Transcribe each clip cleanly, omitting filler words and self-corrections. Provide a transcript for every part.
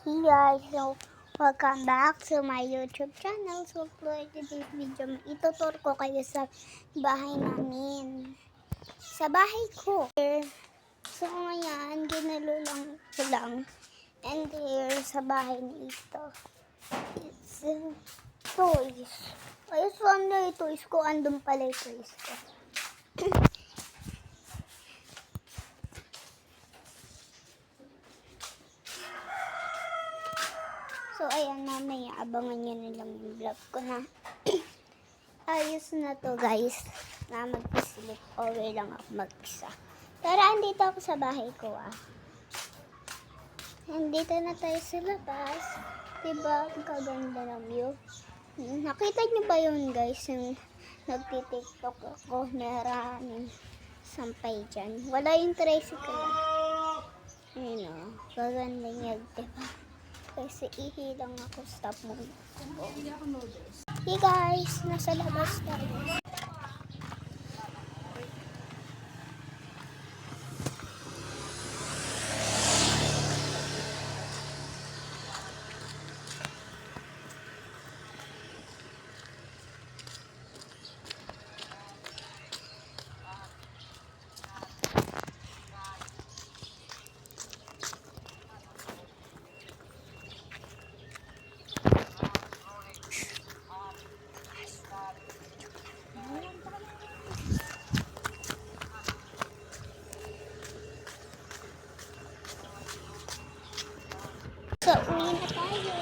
Hey guys, so welcome back to my YouTube channel. So for today's video, ituturo ko kayo sa bahay namin. Sa bahay ko. So ngayon, ginalulang ko lang. And there, sa bahay na ito, it's toys. Ay, so ano yung toys ko? Andun pala yung toys ko. So, ayan, mamaya, abangan nyo na lang yung vlog ko na. Ayos na to, guys. Na mag-sleep over lang ako mag-isa. Pero, andito ako sa bahay ko, Andito na tayo sa labas. Diba? Ang kaganda ng view. Nakita nyo ba yun, guys? Yung nagtitiktok ako. Maraming sampay dyan. Wala yung tricycle. Ayun, gaganda niya, diba? Kasi ihilang ako, stop muna. Hey guys, nasa labas tayo. So, uwi na tayo.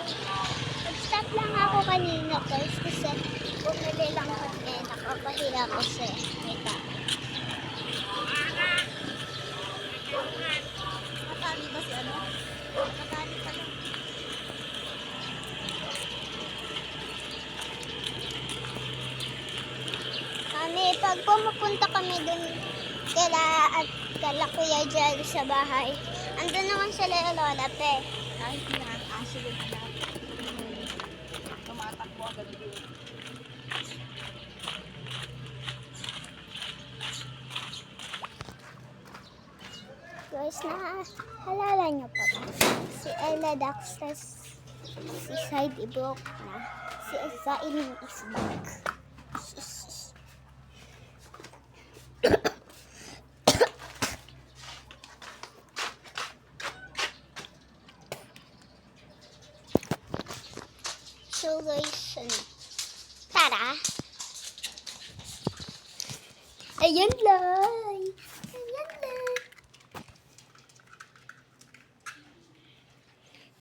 Nag-stop lang ako kanina guys kasi bumili lang kami. Nakapahiya kasi. Wait. Nakatali ba si ano? Nakatali pa lang. Pag pumupunta kami dun kala kuya dyan sa bahay, andun naman sila yung lola pe. Kahit yan, asilid na. Tumatakbo agad yun. Guys, halala nyo pa ba? Si Ella Daxtas, si Side Ibok na, si Zailin Isbak. So guys, tara! Ayan lang!